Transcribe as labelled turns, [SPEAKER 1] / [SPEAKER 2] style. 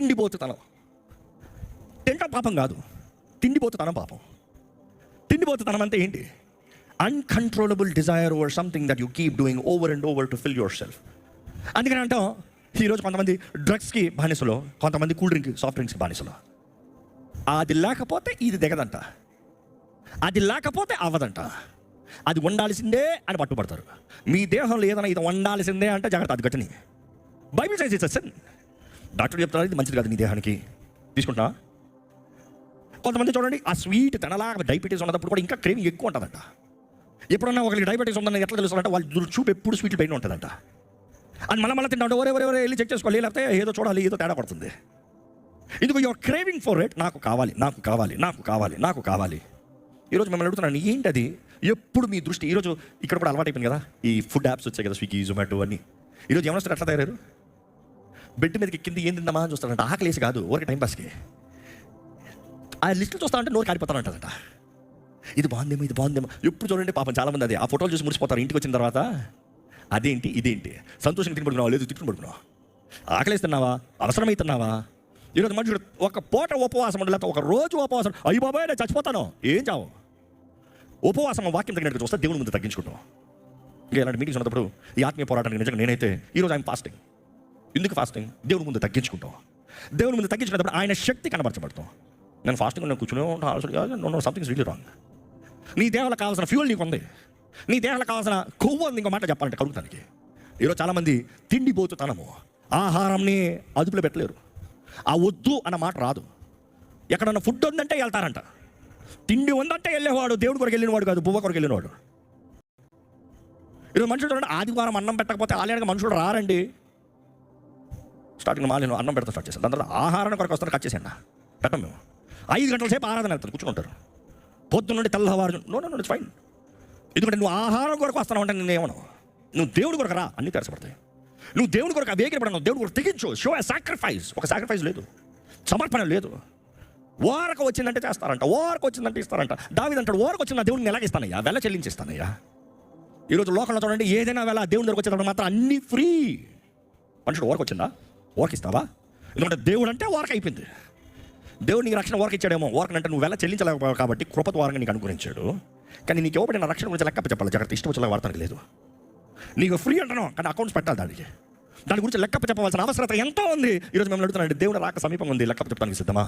[SPEAKER 1] తిండిపోతుతనం. తింటం పాపం కాదు, తిండిపోతుతనం పాపం. తిండిపోతుతనం అంటే ఏంటి? Uncontrollable desire over something that you keep doing over and over to fill yourself. అందుకని అంటాం, ఈరోజు కొంతమంది డ్రగ్స్కి బానిసలో, కొంతమంది కూల్ డ్రింక్ సాఫ్ట్ డ్రింక్స్కి బానిసలో. అది లేకపోతే ఇది దిగదంట, అది లేకపోతే అవ్వదంట, అది వండాల్సిందే అని పట్టుబడతారు. మీ దేహంలో ఏదైనా ఇది వండాల్సిందే అంటే జాగ్రత్త, అది గట్టని. Bible science it's sin. Doctor చెప్తారు ఇది మంచిది కాదు నీ దేహానికి, తీసుకుంటా. కొంతమంది చూడండి, ఆ స్వీట్ తినలాగా డయాబెటీస్ ఉన్నప్పుడు కూడా ఇంకా క్రేవింగ్ ఎక్కువ ఉంటుందంట. ఎప్పుడన్నా ఒకరికి డయాబెటీస్ ఉందని ఎట్లా తెలుస్తుందంటే వాళ్ళ చూపు ఎప్పుడు స్వీట్ పైన ఉంటుందంట. అది మళ్ళీ తింటా ఉంటే ఒరే వెళ్ళి చెక్ చేసుకోవాలి, లేకపోతే ఏదో చూడాలి, ఏదో తేడా పడుతుంది. ఎందుకు యువర్ క్రేవింగ్ ఫర్ ఇట్, నాకు కావాలి నాకు కావాలి నాకు కావాలి నాకు కావాలి. ఈరోజు మిమ్మల్ని అడుగుతున్నాను, ఏంటి అది? ఎప్పుడు మీ దృష్టి, ఈరోజు ఇక్కడ కూడా అలవాటు అయిపోయింది కదా, ఈ ఫుడ్ యాప్స్ వచ్చాయి కదా, స్విగ్గీ జొమాటో అన్నీ. ఈరోజు ఏమన్నా ఎట్లా తయారు, బెడ్ మీదకి కింద ఏం తిందామా అని చూస్తారంట. ఆకలేసి కాదు, ఊరికి టైం పాస్కి. ఆ లిస్టులు చూస్తానంటే నోరు కారిపోతానంటదంట. ఇది బాగుందేమో ఇది బాగుందేమో. ఎప్పుడు చూడండి పాపం చాలామంది అది ఆ ఫోటోలు చూసి మురిసిపోతారు. ఇంటికి వచ్చిన తర్వాత అదేంటి ఇదేంటి, సంతోషంగా తిని పడుకున్నావా, లేదు తిట్టుకుని పడుకున్నావా, ఆకలేస్తున్నావా, అవసరమైతున్నావా? ఈరోజు మనుషుడు ఒక పూట ఉపవాసం ఉండదు, లేకపోతే ఒక రోజు ఉపవాసం, అయ్యి బాబాయ్ నేను చచ్చిపోతాను, ఏం చావు. ఉపవాసం వాక్యం తగినట్టు చూస్తే దేవుని ముందు తగ్గించుకుంటాం. ఇంకా ఇలాంటి మీటింగ్స్ ఉన్నప్పుడు ఈ ఆత్మీయ పోరాటానికి నిజంగా నేనైతే ఈరోజు ఆయన ఫాస్టింగ్. ఎందుకు ఫాస్టింగ్? దేవుని ముందు తగ్గించుకుంటాం. దేవుని ముందు తగ్గించుకున్నప్పుడు ఆయన శక్తి కనబరచబడతాం. నేను ఫాస్టింగ్ నేను కూర్చునే ఉంటాను, సంథింగ్స్ రియల్లీ రాంగ్. నీ దేహాలకు కావాల్సిన ఫ్యూల్ నీకు ఉంది, నీ దేహాలకు కావాల్సిన కొవ్వు ఉంది. ఇంకో మాట చెప్పాలంటే కలుగుతానికి ఈరోజు చాలామంది తిండిపోతుతనము, ఆహారంని అదుపులో పెట్టలేరు. ఆ వద్దు అన్న మాట రాదు. ఎక్కడన్నా ఫుడ్ ఉందంటే వెళ్తారంట, తిండి ఉందంటే వెళ్ళేవాడు. దేవుడి కొరకు వెళ్ళినవాడు కాదు, బువ్వ కొరకు వెళ్ళినవాడు. ఈరోజు మనుషులు చూడండి, ఆదివారం అన్నం పెట్టకపోతే ఆలయానికి మనుషులు రారండి. స్టార్టింగ్ మాలేను అన్నం పెడతా స్టార్ట్ చేశాను, దాని తర్వాత ఆహారం కొరకు వస్తాను, కట్ చేసాను పెట్టం. మేము 5 గంటల సేపు ఆరాధన వెళ్తాను, కూర్చుంటారు పొద్దున్న నుండి తెల్లవారు. No it's fine. ఎందుకంటే నువ్వు ఆహారం కొరకు వస్తాను అంటే నేనేమను, నువ్వు దేవుడి కొరకు రా, అన్నీ తెరచబడతాయి. నువ్వు దేవుడి కొరకు వేగిరపడను, దేవుడి కొరకు తెగించు. Show a sacrifice. ఒక సాక్రిఫైస్ లేదు, సమర్పణ లేదు. ఓరకు వచ్చిందంటే చేస్తారంట, ఓరకు వచ్చిందంటే ఇస్తారంట. దావీదు అంటాడు, ఓరకు వచ్చిన దేవుడిని ఎలాగ ఇస్తానయ్యా, వెల చెల్లించిస్తానయ్యా. ఈరోజు లోకంలో చూడండి, ఏదైనా వెల దేవుడి దగ్గరకు వచ్చేటప్పుడు మాత్రం అన్నీ ఫ్రీ. మనుషుడు ఓరకు వచ్చిందా, ఓరకు ఇస్తావా? ఎందుకంటే దేవుడు అంటే ఓరకు అయిపోయింది. దేవుడు నీకు రక్షణ ఓరకు ఇచ్చాడేమో, ఓరకనంటే నువ్వు వెల చెల్లించలేకపోయావు కాబట్టి కృపత వారంగా నీకు అనుగ్రహించాడు. కానీ నీకు ఇవ్వబడిన రక్షణ గురించి లెక్క చెప్పాలి, జాగ్రత్త. ఇష్టం వచ్చేలా వాడతానికి లేదు. నీకు ఫ్రీ అంటున్నావు కానీ అకౌంట్స్ పెట్టాలి, దాని గురించి లెక్క చెప్పవలసిన అవసరత ఎంతో ఉంది. ఈరోజు మిమ్మల్ని అడుగుతున్నాను, దేవుడు రాక సమీపంగా ఉంది, లెక్క చెప్పడానికి సిద్ధమా?